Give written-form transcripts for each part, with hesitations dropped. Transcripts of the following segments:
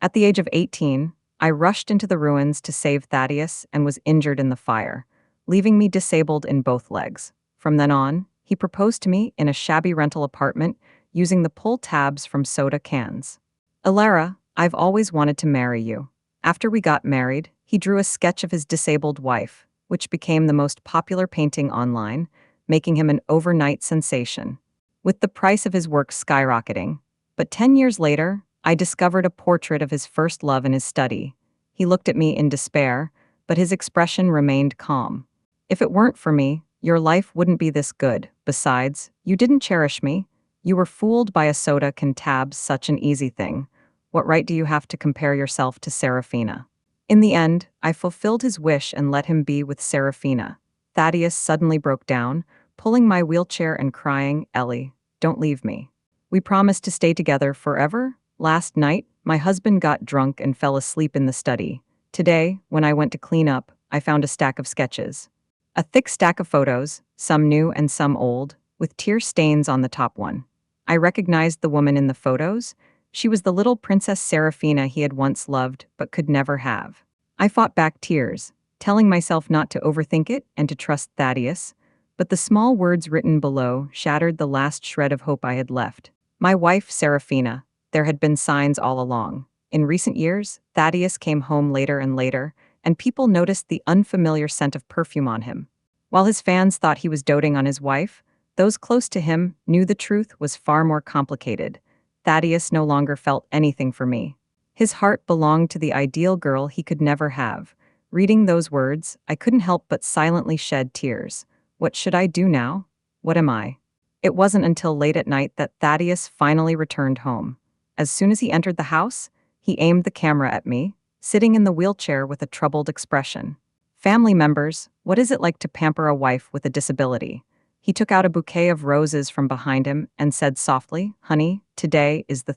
At the age of 18, I rushed into the ruins to save Thaddeus and was injured in the fire, leaving me disabled in both legs. From then on, he proposed to me in a shabby rental apartment using the pull tabs from soda cans. Alara, I've always wanted to marry you. After we got married, he drew a sketch of his disabled wife, which became the most popular painting online, making him an overnight sensation, with the price of his work skyrocketing. But 10 years later, I discovered a portrait of his first love in his study. He looked at me in despair, but his expression remained calm. If it weren't for me, your life wouldn't be this good. Besides, you didn't cherish me. You were fooled by a soda can tabs, such an easy thing. What right do you have to compare yourself to Serafina? In the end, I fulfilled his wish and let him be with Serafina. Thaddeus suddenly broke down, pulling my wheelchair and crying, Ellie, don't leave me. We promised to stay together forever. Last night, my husband got drunk and fell asleep in the study. Today, when I went to clean up, I found a stack of sketches. A thick stack of photos, some new and some old, with tear stains on the top one. I recognized the woman in the photos. She was the little Princess Serafina he had once loved but could never have. I fought back tears, telling myself not to overthink it and to trust Thaddeus, but the small words written below shattered the last shred of hope I had left. My wife, Serafina. There had been signs all along. In recent years, Thaddeus came home later and later, and people noticed the unfamiliar scent of perfume on him. While his fans thought he was doting on his wife, those close to him knew the truth was far more complicated. Thaddeus no longer felt anything for me. His heart belonged to the ideal girl he could never have. Reading those words, I couldn't help but silently shed tears. What should I do now? What am I? It wasn't until late at night that Thaddeus finally returned home. As soon as he entered the house, he aimed the camera at me, sitting in the wheelchair with a troubled expression. Family members, what is it like to pamper a wife with a disability? He took out a bouquet of roses from behind him and said softly, Honey, today is the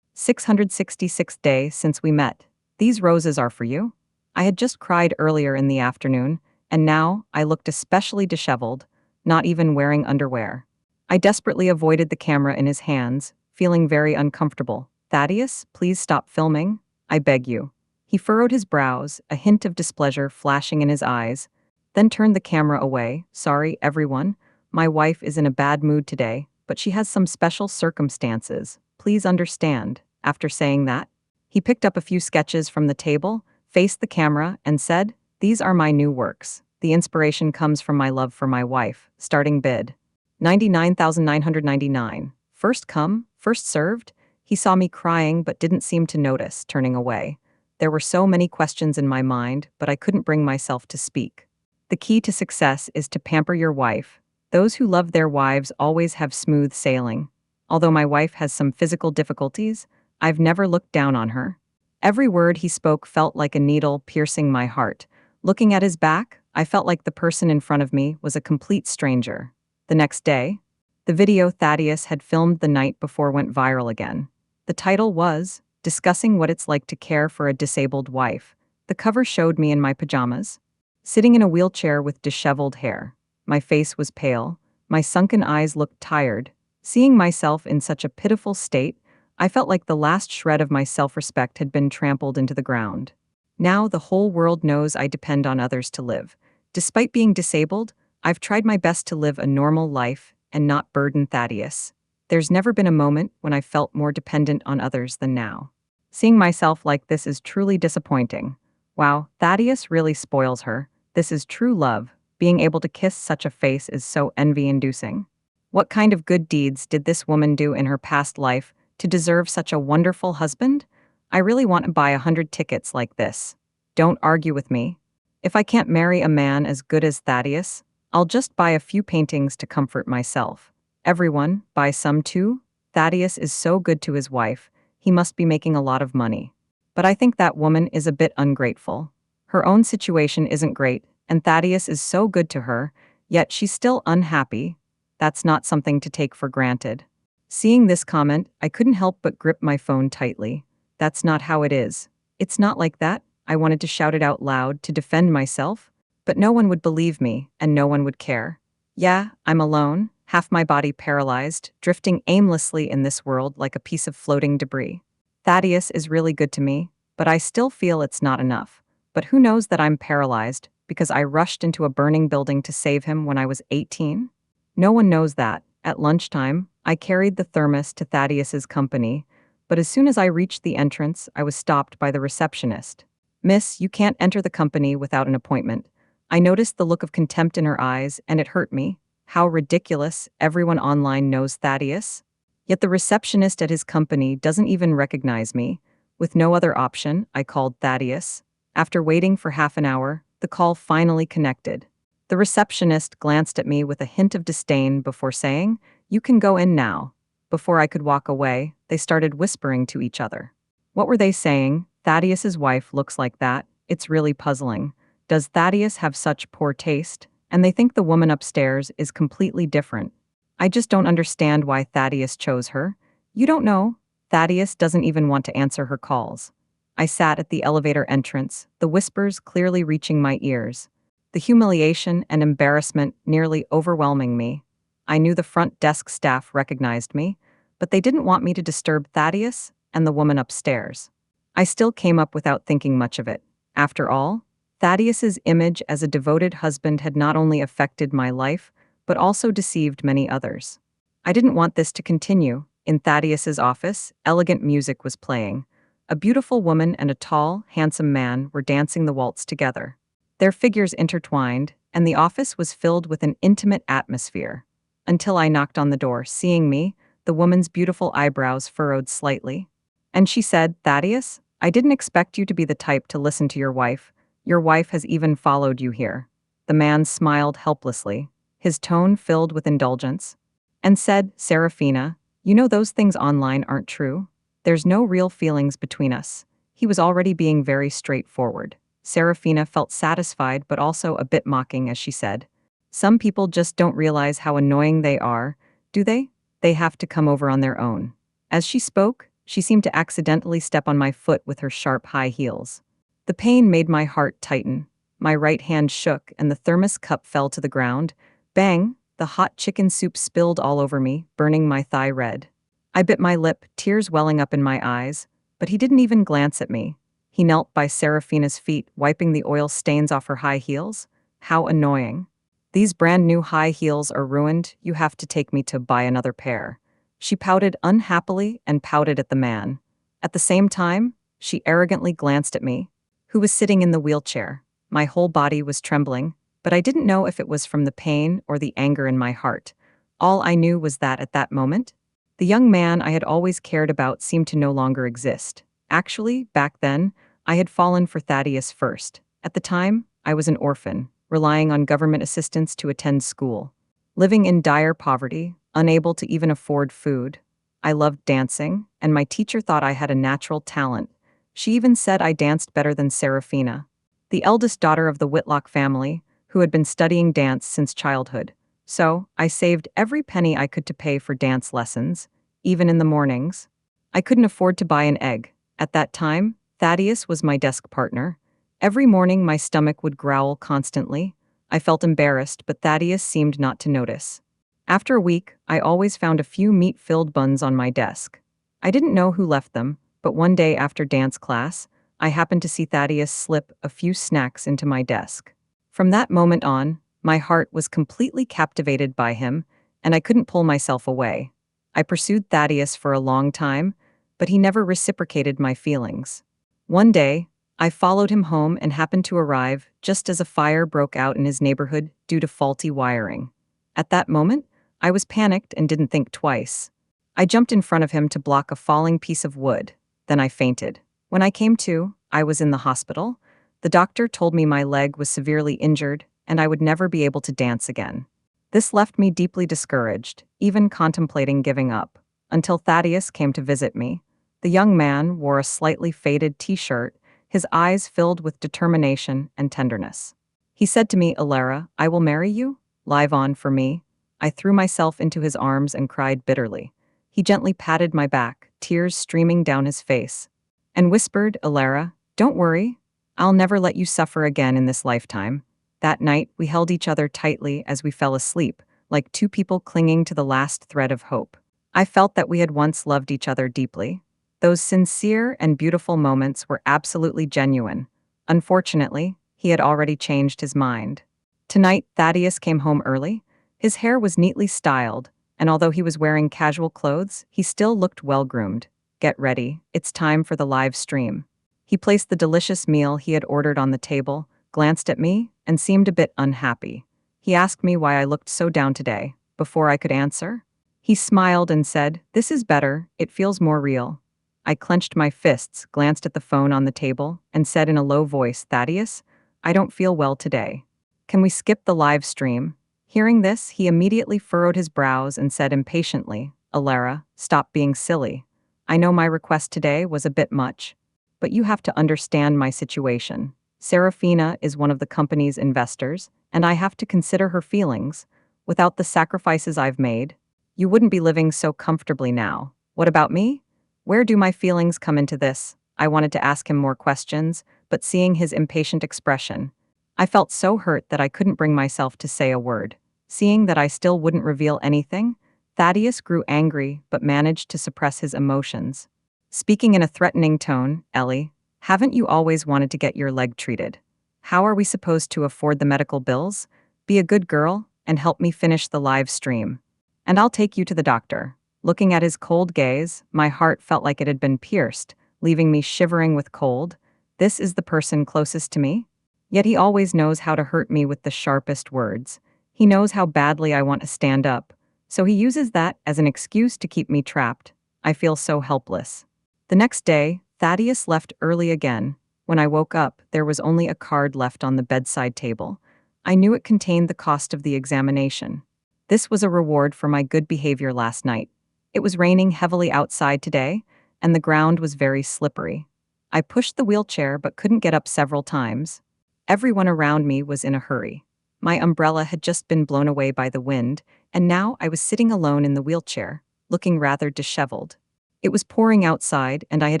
666th day since we met. These roses are for you. I had just cried earlier in the afternoon, and now I looked especially disheveled, not even wearing underwear. I desperately avoided the camera in his hands, feeling very uncomfortable. Thaddeus, please stop filming. I beg you. He furrowed his brows, a hint of displeasure flashing in his eyes, then turned the camera away. Sorry, everyone. My wife is in a bad mood today, but she has some special circumstances. Please understand. After saying that, he picked up a few sketches from the table, faced the camera, and said, These are my new works. The inspiration comes from my love for my wife. Starting bid. 99,999. First come, first served. He saw me crying but didn't seem to notice, turning away. There were so many questions in my mind, but I couldn't bring myself to speak. The key to success is to pamper your wife. Those who love their wives always have smooth sailing. Although my wife has some physical difficulties, I've never looked down on her. Every word he spoke felt like a needle piercing my heart. Looking at his back, I felt like the person in front of me was a complete stranger. The next day, the video Thaddeus had filmed the night before went viral again. The title was, Discussing What It's Like to Care for a Disabled Wife. The cover showed me in my pajamas, sitting in a wheelchair with disheveled hair. My face was pale, my sunken eyes looked tired. Seeing myself in such a pitiful state, I felt like the last shred of my self-respect had been trampled into the ground. Now the whole world knows I depend on others to live. Despite being disabled, I've tried my best to live a normal life and not burden Thaddeus. There's never been a moment when I felt more dependent on others than now. Seeing myself like this is truly disappointing. Wow, Thaddeus really spoils her. This is true love. Being able to kiss such a face is so envy-inducing. What kind of good deeds did this woman do in her past life to deserve such a wonderful husband? I really want to buy 100 tickets like this. Don't argue with me. If I can't marry a man as good as Thaddeus, I'll just buy a few paintings to comfort myself. Everyone, buy some too. Thaddeus is so good to his wife, he must be making a lot of money. But I think that woman is a bit ungrateful. Her own situation isn't great, and Thaddeus is so good to her, yet she's still unhappy. That's not something to take for granted. Seeing this comment, I couldn't help but grip my phone tightly. That's not how it is. It's not like that. I wanted to shout it out loud to defend myself, but no one would believe me, and no one would care. Yeah, I'm alone, half my body paralyzed, drifting aimlessly in this world like a piece of floating debris. Thaddeus is really good to me, but I still feel it's not enough. But who knows that I'm paralyzed because I rushed into a burning building to save him when I was 18? No one knows that. At lunchtime, I carried the thermos to Thaddeus's company, but as soon as I reached the entrance, I was stopped by the receptionist. Miss, you can't enter the company without an appointment. I noticed the look of contempt in her eyes, and it hurt me. How ridiculous, everyone online knows Thaddeus. Yet the receptionist at his company doesn't even recognize me. With no other option, I called Thaddeus. After waiting for half an hour, the call finally connected. The receptionist glanced at me with a hint of disdain before saying, "You can go in now." Before I could walk away, they started whispering to each other. What were they saying? Thaddeus's wife looks like that. It's really puzzling. Does Thaddeus have such poor taste? And they think the woman upstairs is completely different. I just don't understand why Thaddeus chose her. You don't know. Thaddeus doesn't even want to answer her calls. I sat at the elevator entrance, the whispers clearly reaching my ears. The humiliation and embarrassment nearly overwhelming me. I knew the front desk staff recognized me, but they didn't want me to disturb Thaddeus and the woman upstairs. I still came up without thinking much of it. After all, Thaddeus's image as a devoted husband had not only affected my life, but also deceived many others. I didn't want this to continue. In Thaddeus's office, elegant music was playing. A beautiful woman and a tall, handsome man were dancing the waltz together. Their figures intertwined, and the office was filled with an intimate atmosphere. Until I knocked on the door, seeing me, the woman's beautiful eyebrows furrowed slightly. And she said, "Thaddeus, I didn't expect you to be the type to listen to your wife. Your wife has even followed you here." The man smiled helplessly, his tone filled with indulgence, and said, "Serafina, you know those things online aren't true. There's no real feelings between us." He was already being very straightforward. Serafina felt satisfied but also a bit mocking as she said, "Some people just don't realize how annoying they are, do they? They have to come over on their own." As she spoke, she seemed to accidentally step on my foot with her sharp high heels. The pain made my heart tighten. My right hand shook and the thermos cup fell to the ground. Bang! The hot chicken soup spilled all over me, burning my thigh red. I bit my lip, tears welling up in my eyes, but he didn't even glance at me. He knelt by Serafina's feet, wiping the oil stains off her high heels. How annoying. "These brand new high heels are ruined. You have to take me to buy another pair." She pouted unhappily and pouted at the man. At the same time, she arrogantly glanced at me, who was sitting in the wheelchair. My whole body was trembling, but I didn't know if it was from the pain or the anger in my heart. All I knew was that at that moment, the young man I had always cared about seemed to no longer exist. Actually, back then, I had fallen for Thaddeus first. At the time, I was an orphan, relying on government assistance to attend school. Living in dire poverty, unable to even afford food. I loved dancing, and my teacher thought I had a natural talent. She even said I danced better than Serafina, the eldest daughter of the Whitlock family, who had been studying dance since childhood. So, I saved every penny I could to pay for dance lessons, even in the mornings. I couldn't afford to buy an egg. At that time, Thaddeus was my desk partner. Every morning my stomach would growl constantly. I felt embarrassed, but Thaddeus seemed not to notice. After a week, I always found a few meat-filled buns on my desk. I didn't know who left them, but one day after dance class, I happened to see Thaddeus slip a few snacks into my desk. From that moment on, my heart was completely captivated by him, and I couldn't pull myself away. I pursued Thaddeus for a long time, but he never reciprocated my feelings. One day, I followed him home and happened to arrive just as a fire broke out in his neighborhood due to faulty wiring. At that moment, I was panicked and didn't think twice. I jumped in front of him to block a falling piece of wood. Then I fainted. When I came to, I was in the hospital. The doctor told me my leg was severely injured and I would never be able to dance again. This left me deeply discouraged, even contemplating giving up, until Thaddeus came to visit me. The young man wore a slightly faded t-shirt, his eyes filled with determination and tenderness. He said to me, "Alara, I will marry you. Live on for me." I threw myself into his arms and cried bitterly. He gently patted my back, tears streaming down his face, and whispered, "Alara, don't worry. I'll never let you suffer again in this lifetime." That night, we held each other tightly as we fell asleep, like two people clinging to the last thread of hope. I felt that we had once loved each other deeply. Those sincere and beautiful moments were absolutely genuine. Unfortunately, he had already changed his mind. Tonight, Thaddeus came home early. His hair was neatly styled, and although he was wearing casual clothes, he still looked well-groomed. Get ready, it's time for the live stream. He placed the delicious meal he had ordered on the table, glanced at me, and seemed a bit unhappy. He asked me why I looked so down today. Before I could answer, he smiled and said, "This is better, it feels more real." I clenched my fists, glanced at the phone on the table, and said in a low voice, "Thaddeus, I don't feel well today. Can we skip the live stream?" Hearing this, he immediately furrowed his brows and said impatiently, "Alara, stop being silly. I know my request today was a bit much, but you have to understand my situation. Serafina is one of the company's investors, and I have to consider her feelings. Without the sacrifices I've made, you wouldn't be living so comfortably now. What about me? Where do my feelings come into this?" I wanted to ask him more questions, but seeing his impatient expression, I felt so hurt that I couldn't bring myself to say a word. Seeing that I still wouldn't reveal anything, Thaddeus grew angry but managed to suppress his emotions. Speaking in a threatening tone, "Ellie, haven't you always wanted to get your leg treated? How are we supposed to afford the medical bills? Be a good girl and help me finish the live stream. And I'll take you to the doctor." Looking at his cold gaze, my heart felt like it had been pierced, leaving me shivering with cold. This is the person closest to me? Yet he always knows how to hurt me with the sharpest words. He knows how badly I want to stand up, so he uses that as an excuse to keep me trapped. I feel so helpless. The next day, Thaddeus left early again. When I woke up, there was only a card left on the bedside table. I knew it contained the cost of the examination. This was a reward for my good behavior last night. It was raining heavily outside today, and the ground was very slippery. I pushed the wheelchair but couldn't get up several times. Everyone around me was in a hurry. My umbrella had just been blown away by the wind, and now I was sitting alone in the wheelchair, looking rather disheveled. It was pouring outside, and I had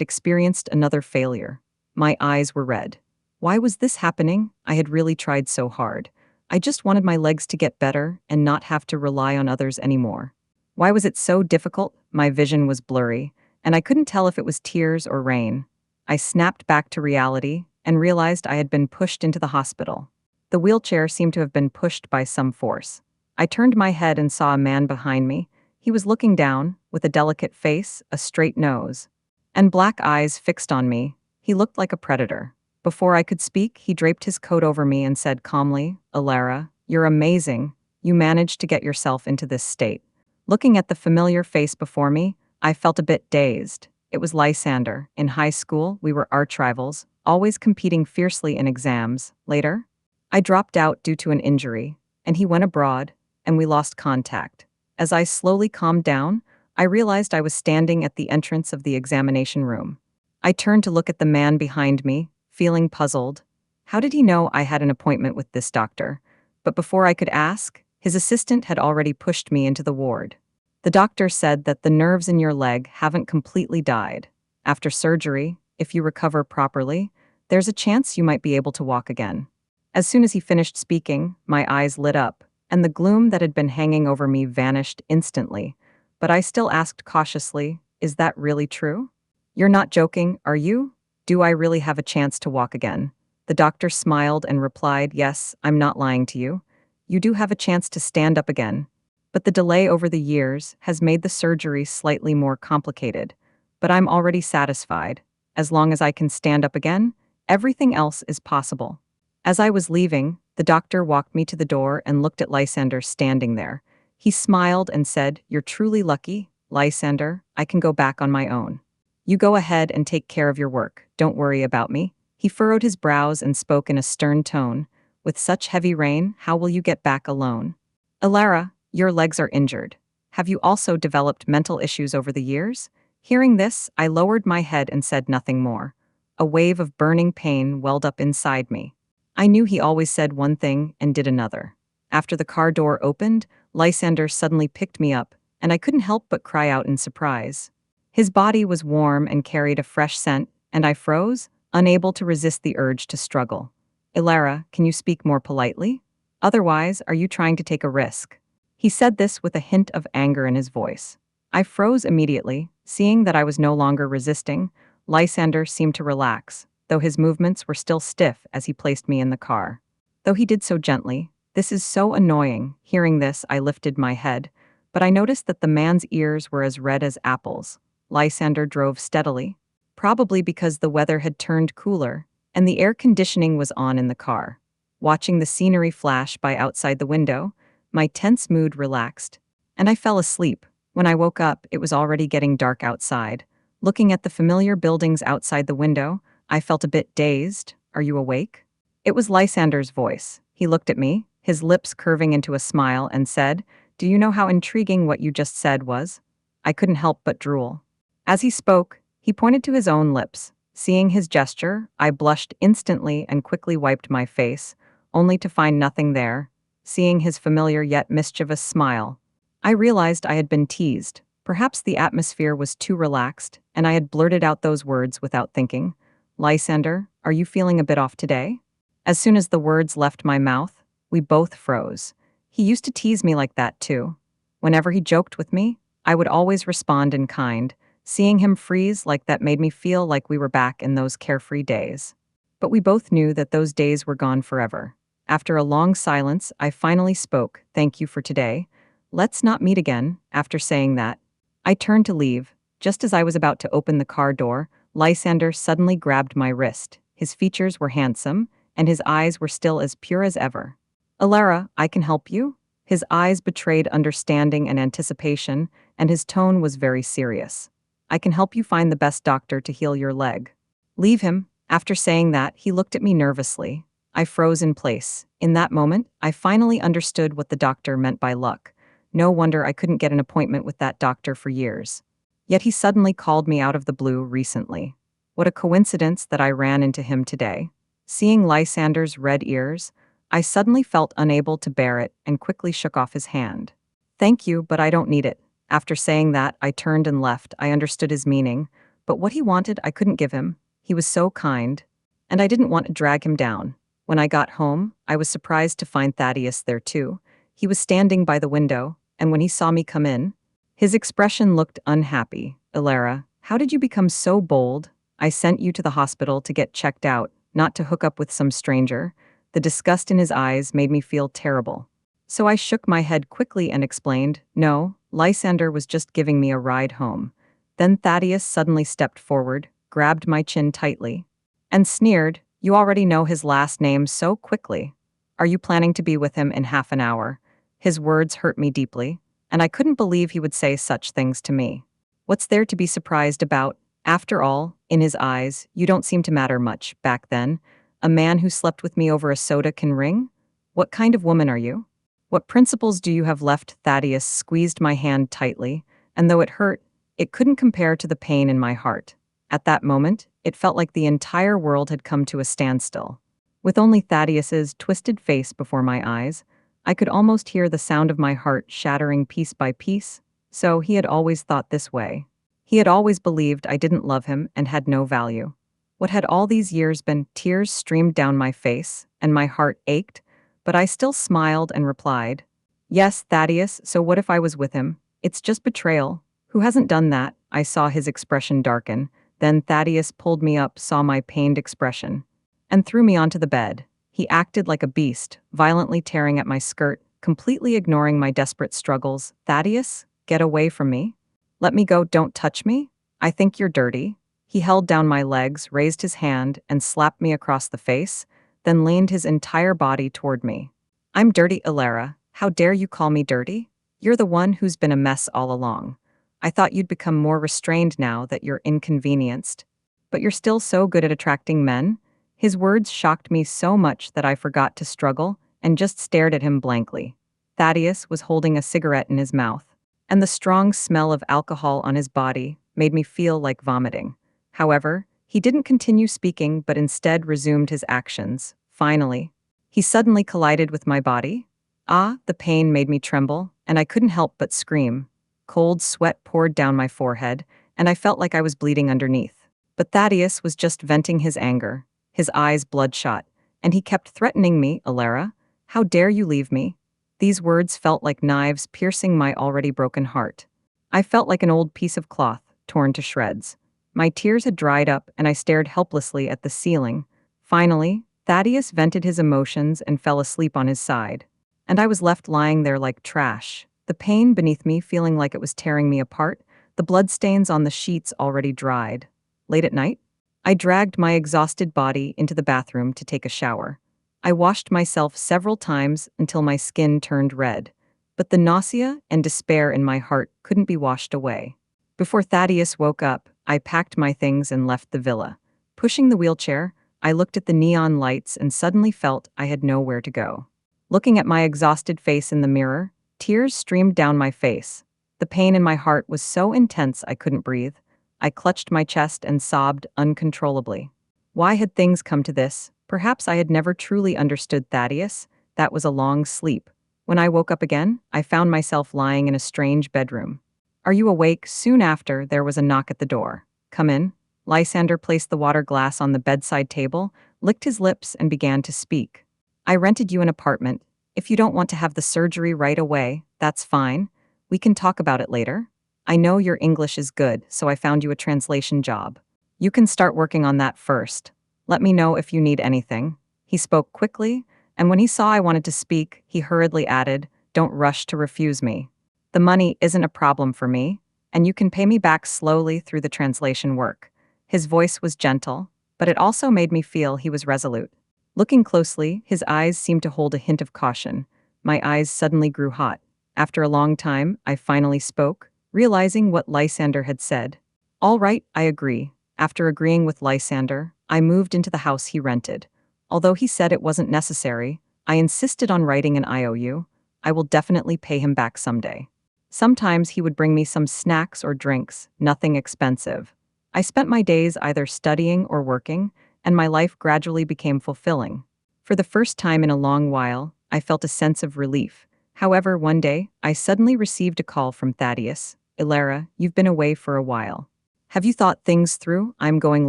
experienced another failure. My eyes were red. Why was this happening? I had really tried so hard. I just wanted my legs to get better and not have to rely on others anymore. Why was it so difficult? My vision was blurry, and I couldn't tell if it was tears or rain. I snapped back to reality and realized I had been pushed into the hospital. The wheelchair seemed to have been pushed by some force. I turned my head and saw a man behind me. He was looking down, with a delicate face, a straight nose, and black eyes fixed on me. He looked like a predator. Before I could speak, he draped his coat over me and said calmly, "Alara, you're amazing. You managed to get yourself into this state." Looking at the familiar face before me, I felt a bit dazed. It was Lysander. In high school, we were arch rivals, always competing fiercely in exams. Later, I dropped out due to an injury, and he went abroad, and we lost contact. As I slowly calmed down, I realized I was standing at the entrance of the examination room. I turned to look at the man behind me, feeling puzzled. How did he know I had an appointment with this doctor? But before I could ask, his assistant had already pushed me into the ward. The doctor said that the nerves in your leg haven't completely died. After surgery, if you recover properly, there's a chance you might be able to walk again. As soon as he finished speaking, my eyes lit up, and the gloom that had been hanging over me vanished instantly. But I still asked cautiously, "Is that really true? You're not joking, are you? Do I really have a chance to walk again?" The doctor smiled and replied, "Yes, I'm not lying to you. You do have a chance to stand up again. But the delay over the years has made the surgery slightly more complicated. But I'm already satisfied. As long as I can stand up again, everything else is possible." As I was leaving, the doctor walked me to the door and looked at Lysander standing there. He smiled and said, "You're truly lucky, Lysander. I can go back on my own. You go ahead and take care of your work. Don't worry about me." He furrowed his brows and spoke in a stern tone. "With such heavy rain, how will you get back alone? Alara, your legs are injured. Have you also developed mental issues over the years?" Hearing this, I lowered my head and said nothing more. A wave of burning pain welled up inside me. I knew he always said one thing and did another. After the car door opened, Lysander suddenly picked me up, and I couldn't help but cry out in surprise. His body was warm and carried a fresh scent, and I froze, unable to resist the urge to struggle. "Alara, can you speak more politely? Otherwise, are you trying to take a risk?" He said this with a hint of anger in his voice. I froze immediately. Seeing that I was no longer resisting, Lysander seemed to relax, though his movements were still stiff as he placed me in the car. Though he did so gently, this is so annoying. Hearing this, I lifted my head, but I noticed that the man's ears were as red as apples. Lysander drove steadily, probably because the weather had turned cooler, and the air conditioning was on in the car. Watching the scenery flash by outside the window, my tense mood relaxed, and I fell asleep. When I woke up, it was already getting dark outside. Looking at the familiar buildings outside the window, I felt a bit dazed. Are you awake? It was Lysander's voice. He looked at me, his lips curving into a smile, and said, "Do you know how intriguing what you just said was?" I couldn't help but drool. As he spoke, he pointed to his own lips. Seeing his gesture, I blushed instantly and quickly wiped my face, only to find nothing there. Seeing his familiar yet mischievous smile, I realized I had been teased. Perhaps the atmosphere was too relaxed, and I had blurted out those words without thinking. "Lysander, are you feeling a bit off today?" As soon as the words left my mouth, we both froze. He used to tease me like that too. Whenever he joked with me, I would always respond in kind. Seeing him freeze like that made me feel like we were back in those carefree days. But we both knew that those days were gone forever. After a long silence, I finally spoke. "Thank you for today. Let's not meet again." After saying that, I turned to leave. Just as I was about to open the car door, Lysander suddenly grabbed my wrist. His features were handsome, and his eyes were still as pure as ever. "Alara, I can help you?" His eyes betrayed understanding and anticipation, and his tone was very serious. "I can help you find the best doctor to heal your leg." "Leave him." After saying that, he looked at me nervously. I froze in place. In that moment, I finally understood what the doctor meant by luck. No wonder I couldn't get an appointment with that doctor for years. Yet he suddenly called me out of the blue recently. What a coincidence that I ran into him today. Seeing Lysander's red ears, I suddenly felt unable to bear it and quickly shook off his hand. "Thank you, but I don't need it." After saying that, I turned and left. I understood his meaning, but what he wanted I couldn't give him. He was so kind, and I didn't want to drag him down. When I got home, I was surprised to find Thaddeus there too. He was standing by the window, and when he saw me come in, his expression looked unhappy. "Alara, how did you become so bold? I sent you to the hospital to get checked out, not to hook up with some stranger." The disgust in his eyes made me feel terrible. So I shook my head quickly and explained, "No, Lysander was just giving me a ride home." Then Thaddeus suddenly stepped forward, grabbed my chin tightly, and sneered, "You already know his last name so quickly. Are you planning to be with him in half an hour?" His words hurt me deeply, and I couldn't believe he would say such things to me. What's there to be surprised about? After all, in his eyes, you don't seem to matter much. Back then, a man who slept with me over a soda can ring? What kind of woman are you? What principles do you have left? Thaddeus squeezed my hand tightly, and though it hurt, it couldn't compare to the pain in my heart. At that moment, it felt like the entire world had come to a standstill. With only Thaddeus's twisted face before my eyes, I could almost hear the sound of my heart shattering piece by piece. So he had always thought this way. He had always believed I didn't love him and had no value. What had all these years been? Tears streamed down my face, and my heart ached, but I still smiled and replied, "Yes, Thaddeus, so what if I was with him? It's just betrayal. Who hasn't done that?" I saw his expression darken. Then Thaddeus pulled me up, saw my pained expression, and threw me onto the bed. He acted like a beast, violently tearing at my skirt, completely ignoring my desperate struggles. "Thaddeus, get away from me. Let me go, don't touch me. I think you're dirty." He held down my legs, raised his hand, and slapped me across the face, then leaned his entire body toward me. "I'm dirty, Alara. How dare you call me dirty? You're the one who's been a mess all along. I thought you'd become more restrained now that you're inconvenienced. But you're still so good at attracting men." His words shocked me so much that I forgot to struggle and just stared at him blankly. Thaddeus was holding a cigarette in his mouth, and the strong smell of alcohol on his body made me feel like vomiting. However, he didn't continue speaking but instead resumed his actions. Finally, he suddenly collided with my body. The pain made me tremble, and I couldn't help but scream. Cold sweat poured down my forehead, and I felt like I was bleeding underneath. But Thaddeus was just venting his anger, his eyes bloodshot, and he kept threatening me. "Alara, how dare you leave me?" These words felt like knives piercing my already broken heart. I felt like an old piece of cloth, torn to shreds. My tears had dried up, and I stared helplessly at the ceiling. Finally, Thaddeus vented his emotions and fell asleep on his side. And I was left lying there like trash, the pain beneath me feeling like it was tearing me apart, the bloodstains on the sheets already dried. Late at night, I dragged my exhausted body into the bathroom to take a shower. I washed myself several times until my skin turned red, but the nausea and despair in my heart couldn't be washed away. Before Thaddeus woke up, I packed my things and left the villa. Pushing the wheelchair, I looked at the neon lights and suddenly felt I had nowhere to go. Looking at my exhausted face in the mirror, tears streamed down my face. The pain in my heart was so intense I couldn't breathe. I clutched my chest and sobbed uncontrollably. Why had things come to this? Perhaps I had never truly understood Thaddeus. That was a long sleep. When I woke up again, I found myself lying in a strange bedroom. "Are you awake?" Soon after, there was a knock at the door. "Come in." Lysander placed the water glass on the bedside table, licked his lips, and began to speak. "I rented you an apartment. If you don't want to have the surgery right away, that's fine. We can talk about it later. I know your English is good, so I found you a translation job. You can start working on that first. Let me know if you need anything." He spoke quickly, and when he saw I wanted to speak, he hurriedly added, "Don't rush to refuse me. The money isn't a problem for me, and you can pay me back slowly through the translation work." His voice was gentle, but it also made me feel he was resolute. Looking closely, his eyes seemed to hold a hint of caution. My eyes suddenly grew hot. After a long time, I finally spoke, realizing what Lysander had said. "All right, I agree." After agreeing with Lysander, I moved into the house he rented. Although he said it wasn't necessary, I insisted on writing an IOU. I will definitely pay him back someday. Sometimes he would bring me some snacks or drinks, nothing expensive. I spent my days either studying or working, and my life gradually became fulfilling. For the first time in a long while, I felt a sense of relief. However, one day, I suddenly received a call from Thaddeus. "Ilara, you've been away for a while. Have you thought things through? I'm going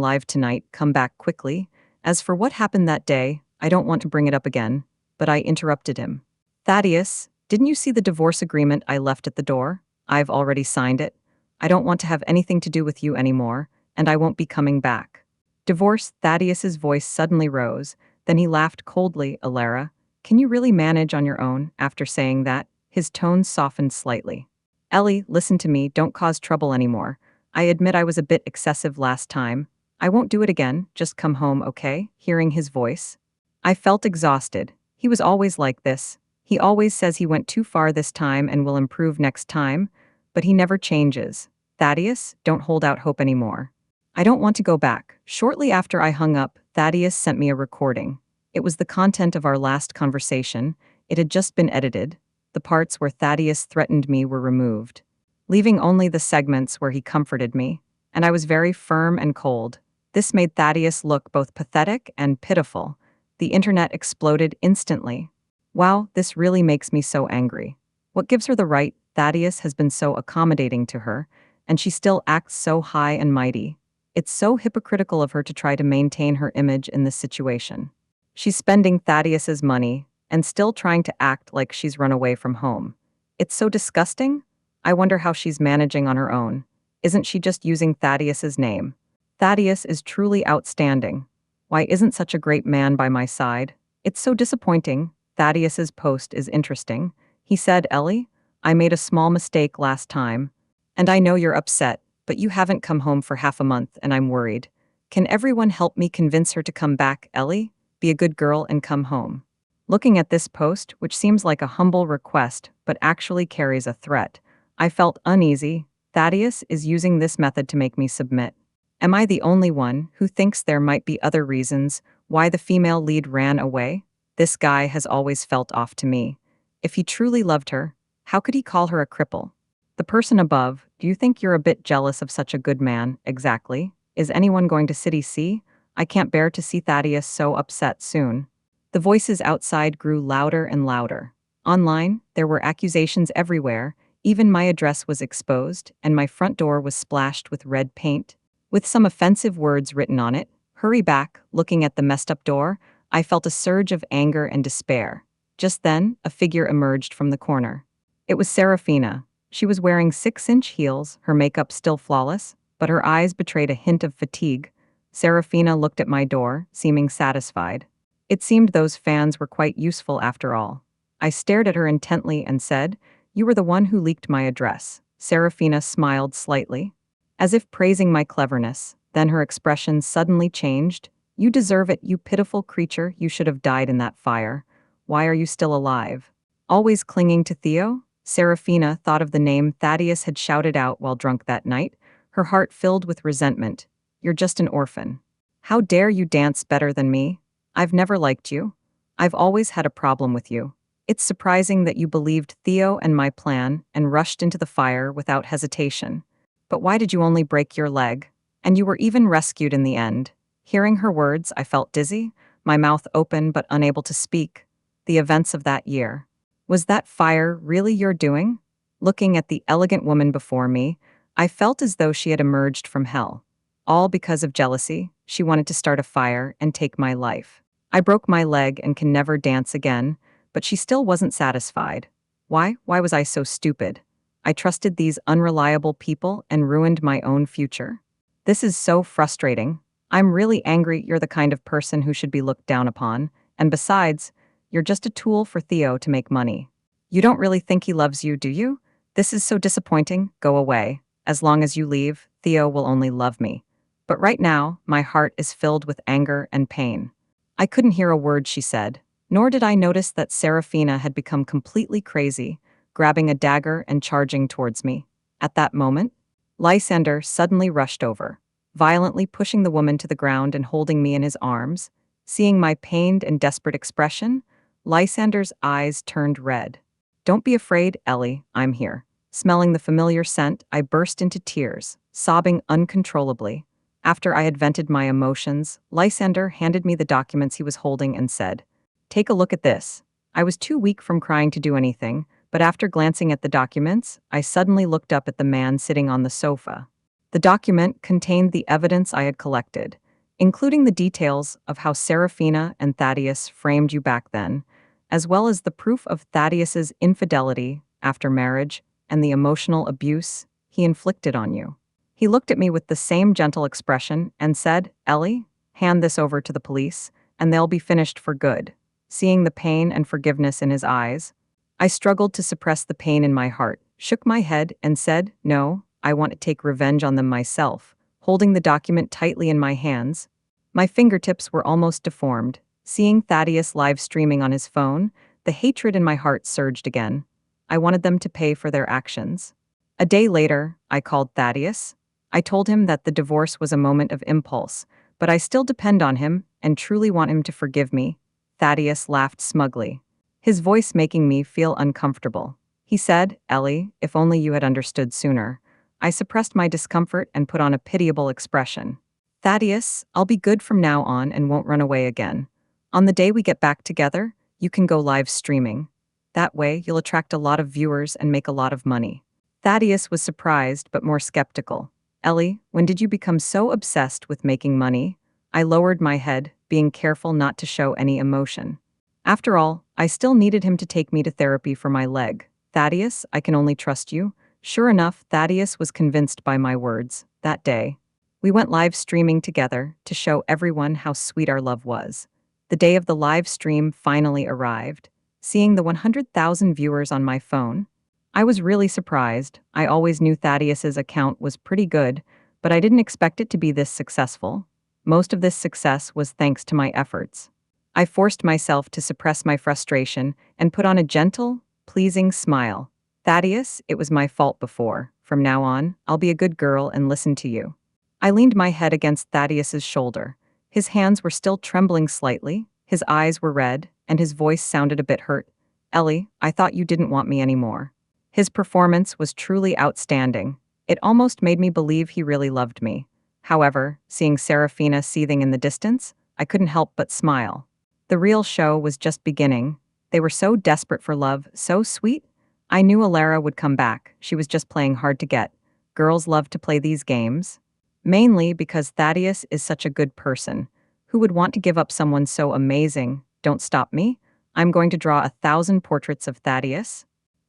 live tonight, come back quickly." As for what happened that day, I don't want to bring it up again, but I interrupted him. "Thaddeus, didn't you see the divorce agreement I left at the door? I've already signed it. I don't want to have anything to do with you anymore, and I won't be coming back." "Divorce?" Thaddeus's voice suddenly rose, then he laughed coldly. "Ilara, can you really manage on your own?" After saying that, his tone softened slightly. "Ellie, listen to me, don't cause trouble anymore. I admit I was a bit excessive last time. I won't do it again, just come home, okay?" Hearing his voice, I felt exhausted. He was always like this. He always says he went too far this time and will improve next time, but he never changes. "Thaddeus, don't hold out hope anymore. I don't want to go back." Shortly after I hung up, Thaddeus sent me a recording. It was the content of our last conversation. It had just been edited. The parts where Thaddeus threatened me were removed, leaving only the segments where he comforted me, and I was very firm and cold. This made Thaddeus look both pathetic and pitiful. The internet exploded instantly. Wow, this really makes me so angry. What gives her the right? Thaddeus has been so accommodating to her, and she still acts so high and mighty. It's so hypocritical of her to try to maintain her image in this situation. She's spending Thaddeus's money and still trying to act like she's run away from home. It's so disgusting. I wonder how she's managing on her own. Isn't she just using Thaddeus's name? Thaddeus is truly outstanding. Why isn't such a great man by my side? It's so disappointing. Thaddeus's post is interesting. He said, "Ellie, I made a small mistake last time, and I know you're upset, but you haven't come home for half a month and I'm worried. Can everyone help me convince her to come back, Ellie? Be a good girl and come home." Looking at this post, which seems like a humble request but actually carries a threat, I felt uneasy. Thaddeus is using this method to make me submit. Am I the only one who thinks there might be other reasons why the female lead ran away? This guy has always felt off to me. If he truly loved her, how could he call her a cripple? The person above, do you think you're a bit jealous of such a good man? Exactly. Is anyone going to City C? I can't bear to see Thaddeus so upset soon. The voices outside grew louder and louder. Online, there were accusations everywhere. Even my address was exposed, and my front door was splashed with red paint, with some offensive words written on it. "Hurry back." Looking at the messed up door, I felt a surge of anger and despair. Just then, a figure emerged from the corner. It was Serafina. She was wearing 6-inch heels, her makeup still flawless, but her eyes betrayed a hint of fatigue. Serafina looked at my door, seeming satisfied. It seemed those fans were quite useful after all. I stared at her intently and said, "You were the one who leaked my address." Serafina smiled slightly, as if praising my cleverness. Then her expression suddenly changed. "You deserve it, you pitiful creature. You should have died in that fire. Why are you still alive? Always clinging to Theo?" Serafina thought of the name Thaddeus had shouted out while drunk that night, her heart filled with resentment. "You're just an orphan. How dare you dance better than me? I've never liked you. I've always had a problem with you. It's surprising that you believed Theo and my plan and rushed into the fire without hesitation. But why did you only break your leg? And you were even rescued in the end." Hearing her words, I felt dizzy, my mouth open but unable to speak. The events of that year. Was that fire really your doing? Looking at the elegant woman before me, I felt as though she had emerged from hell. All because of jealousy, she wanted to start a fire and take my life. I broke my leg and can never dance again, but she still wasn't satisfied. Why was I so stupid? I trusted these unreliable people and ruined my own future. This is so frustrating. I'm really angry. You're the kind of person who should be looked down upon, and besides, you're just a tool for Theo to make money. You don't really think he loves you, do you? This is so disappointing. Go away. As long as you leave, Theo will only love me. But right now, my heart is filled with anger and pain. I couldn't hear a word she said, nor did I notice that Serafina had become completely crazy, grabbing a dagger and charging towards me. At that moment, Lysander suddenly rushed over, violently pushing the woman to the ground and holding me in his arms. Seeing my pained and desperate expression, Lysander's eyes turned red. "Don't be afraid, Ellie, I'm here." Smelling the familiar scent, I burst into tears, sobbing uncontrollably. After I had vented my emotions, Lysander handed me the documents he was holding and said, "Take a look at this." I was too weak from crying to do anything, but after glancing at the documents, I suddenly looked up at the man sitting on the sofa. The document contained the evidence I had collected, including the details of how Serafina and Thaddeus framed you back then, as well as the proof of Thaddeus's infidelity after marriage and the emotional abuse he inflicted on you. He looked at me with the same gentle expression and said, "Ellie, hand this over to the police, and they'll be finished for good." Seeing the pain and forgiveness in his eyes, I struggled to suppress the pain in my heart, shook my head, and said, "No, I want to take revenge on them myself." Holding the document tightly in my hands, my fingertips were almost deformed. Seeing Thaddeus live streaming on his phone, the hatred in my heart surged again. I wanted them to pay for their actions. A day later, I called Thaddeus. I told him that the divorce was a moment of impulse, but I still depend on him and truly want him to forgive me. Thaddeus laughed smugly, his voice making me feel uncomfortable. He said, "Ellie, if only you had understood sooner." I suppressed my discomfort and put on a pitiable expression. "Thaddeus, I'll be good from now on and won't run away again. On the day we get back together, you can go live streaming. That way, you'll attract a lot of viewers and make a lot of money." Thaddeus was surprised but more skeptical. "Ellie, when did you become so obsessed with making money?" I lowered my head, being careful not to show any emotion. After all, I still needed him to take me to therapy for my leg. "Thaddeus, I can only trust you." Sure enough, Thaddeus was convinced by my words. That day, we went live streaming together to show everyone how sweet our love was. The day of the live stream finally arrived. Seeing the 100,000 viewers on my phone, I was really surprised. I always knew Thaddeus's account was pretty good, but I didn't expect it to be this successful. Most of this success was thanks to my efforts. I forced myself to suppress my frustration and put on a gentle, pleasing smile. "Thaddeus, it was my fault before. From now on, I'll be a good girl and listen to you." I leaned my head against Thaddeus's shoulder. His hands were still trembling slightly, his eyes were red, and his voice sounded a bit hurt. "Ellie, I thought you didn't want me anymore." His performance was truly outstanding. It almost made me believe he really loved me. However, seeing Serafina seething in the distance, I couldn't help but smile. The real show was just beginning. They were so desperate for love, so sweet. I knew Alara would come back. She was just playing hard to get. Girls love to play these games. Mainly because Thaddeus is such a good person. Who would want to give up someone so amazing? Don't stop me. I'm going to draw 1,000 portraits of Thaddeus.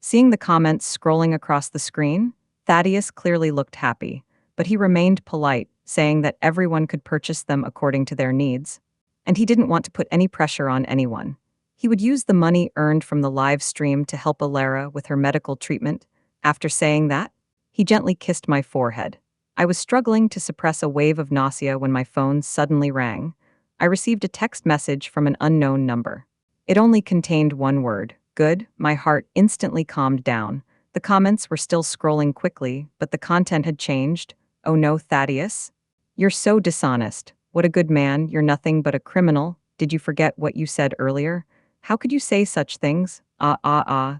Seeing the comments scrolling across the screen, Thaddeus clearly looked happy, but he remained polite, saying that everyone could purchase them according to their needs, and he didn't want to put any pressure on anyone. He would use the money earned from the live stream to help Alara with her medical treatment. After saying that, he gently kissed my forehead. I was struggling to suppress a wave of nausea when my phone suddenly rang. I received a text message from an unknown number. It only contained one word, good. My heart instantly calmed down. The comments were still scrolling quickly, but the content had changed. Oh no, Thaddeus. You're so dishonest. What a good man, you're nothing but a criminal. Did you forget what you said earlier? How could you say such things?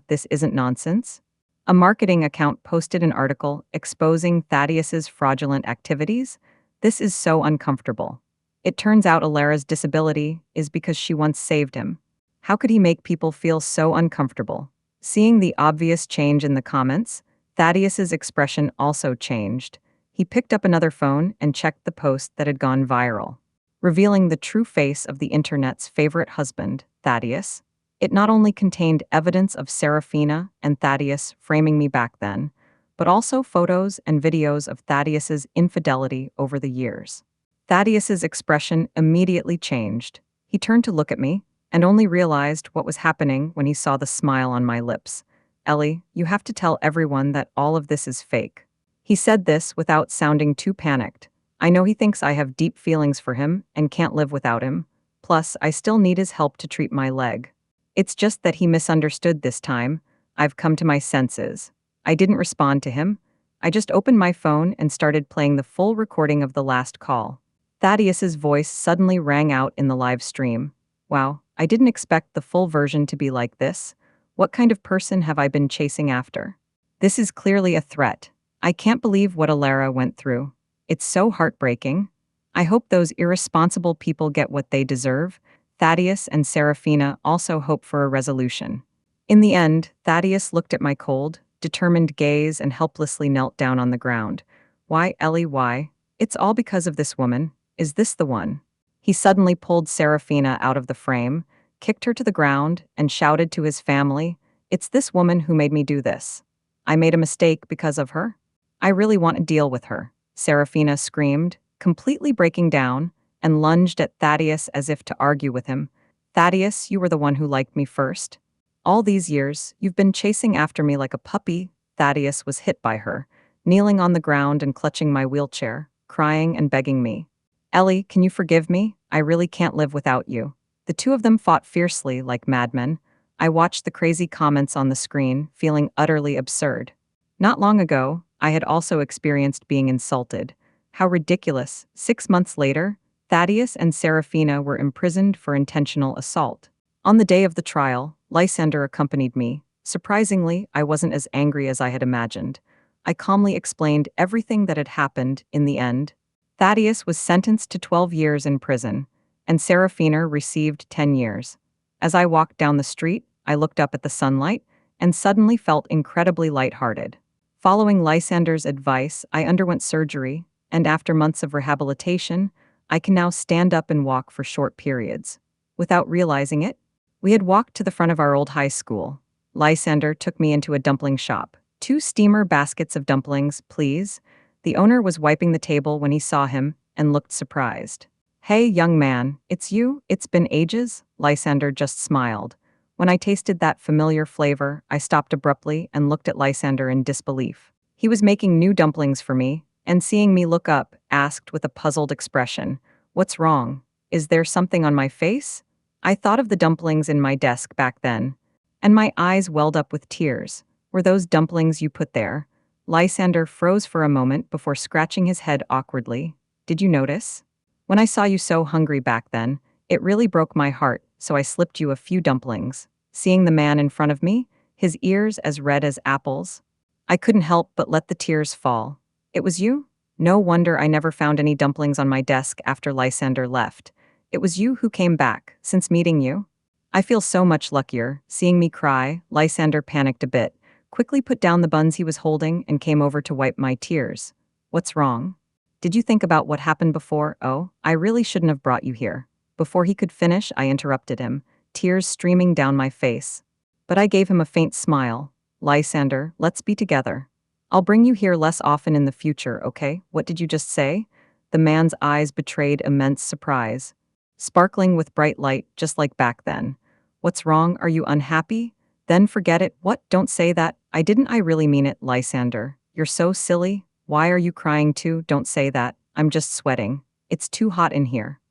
This isn't nonsense. A marketing account posted an article exposing Thaddeus's fraudulent activities. This is so uncomfortable. It turns out Alara's disability is because she once saved him. How could he make people feel so uncomfortable? Seeing the obvious change in the comments, Thaddeus's expression also changed. He picked up another phone and checked the post that had gone viral, revealing the true face of the internet's favorite husband, Thaddeus. It not only contained evidence of Serafina and Thaddeus framing me back then, but also photos and videos of Thaddeus's infidelity over the years. Thaddeus's expression immediately changed. He turned to look at me, and only realized what was happening when he saw the smile on my lips. Ellie, you have to tell everyone that all of this is fake. He said this without sounding too panicked. I know he thinks I have deep feelings for him and can't live without him. Plus, I still need his help to treat my leg. It's just that he misunderstood this time. I've come to my senses. I didn't respond to him. I just opened my phone and started playing the full recording of the last call. Thaddeus's voice suddenly rang out in the live stream. Wow, I didn't expect the full version to be like this. What kind of person have I been chasing after? This is clearly a threat. I can't believe what Alara went through. It's so heartbreaking. I hope those irresponsible people get what they deserve. Thaddeus and Serafina also hope for a resolution. In the end, Thaddeus looked at my cold, determined gaze and helplessly knelt down on the ground. Why, Ellie, why? It's all because of this woman. Is this the one? He suddenly pulled Serafina out of the frame, kicked her to the ground, and shouted to his family, "It's this woman who made me do this. I made a mistake because of her. I really want to deal with her." Serafina screamed, completely breaking down, and lunged at Thaddeus as if to argue with him. "Thaddeus, you were the one who liked me first. All these years, you've been chasing after me like a puppy." Thaddeus was hit by her, kneeling on the ground and clutching my wheelchair, crying and begging me. "Ellie, can you forgive me? I really can't live without you." The two of them fought fiercely like madmen. I watched the crazy comments on the screen, feeling utterly absurd. Not long ago, I had also experienced being insulted. How ridiculous. 6 months later, Thaddeus and Serafina were imprisoned for intentional assault. On the day of the trial, Lysander accompanied me. Surprisingly, I wasn't as angry as I had imagined. I calmly explained everything that had happened. In the end, Thaddeus was sentenced to 12 years in prison, and Serafina received 10 years. As I walked down the street, I looked up at the sunlight and suddenly felt incredibly lighthearted. Following Lysander's advice, I underwent surgery, and after months of rehabilitation, I can now stand up and walk for short periods. Without realizing it, we had walked to the front of our old high school. Lysander took me into a dumpling shop. 2 steamer baskets of dumplings, please." The owner was wiping the table when he saw him and looked surprised. "Hey, young man, it's you? It's been ages?" Lysander just smiled. When I tasted that familiar flavor, I stopped abruptly and looked at Lysander in disbelief. He was making new dumplings for me, and seeing me look up, asked with a puzzled expression, "What's wrong? Is there something on my face?" I thought of the dumplings in my desk back then, and my eyes welled up with tears. "Were those dumplings you put there?" Lysander froze for a moment before scratching his head awkwardly. "Did you notice? When I saw you so hungry back then, it really broke my heart, so I slipped you a few dumplings." Seeing the man in front of me, his ears as red as apples, I couldn't help but let the tears fall. "It was you? No wonder I never found any dumplings on my desk after Lysander left. It was you who came back, since meeting you. I feel so much luckier." Seeing me cry, Lysander panicked a bit, quickly put down the buns he was holding and came over to wipe my tears. "What's wrong? Did you think about what happened before?" "Oh, I really shouldn't have brought you here." Before he could finish, I interrupted him, tears streaming down my face. But I gave him a faint smile. Lysander, let's be together. I'll bring you here less often in the future, okay? What did you just say? The man's eyes betrayed immense surprise, sparkling with bright light, just like back then. What's wrong? Are you unhappy? Then forget it. What? Don't say that. I really mean it, Lysander. You're so silly. Why are you crying too? Don't say that. I'm just sweating. It's too hot in here.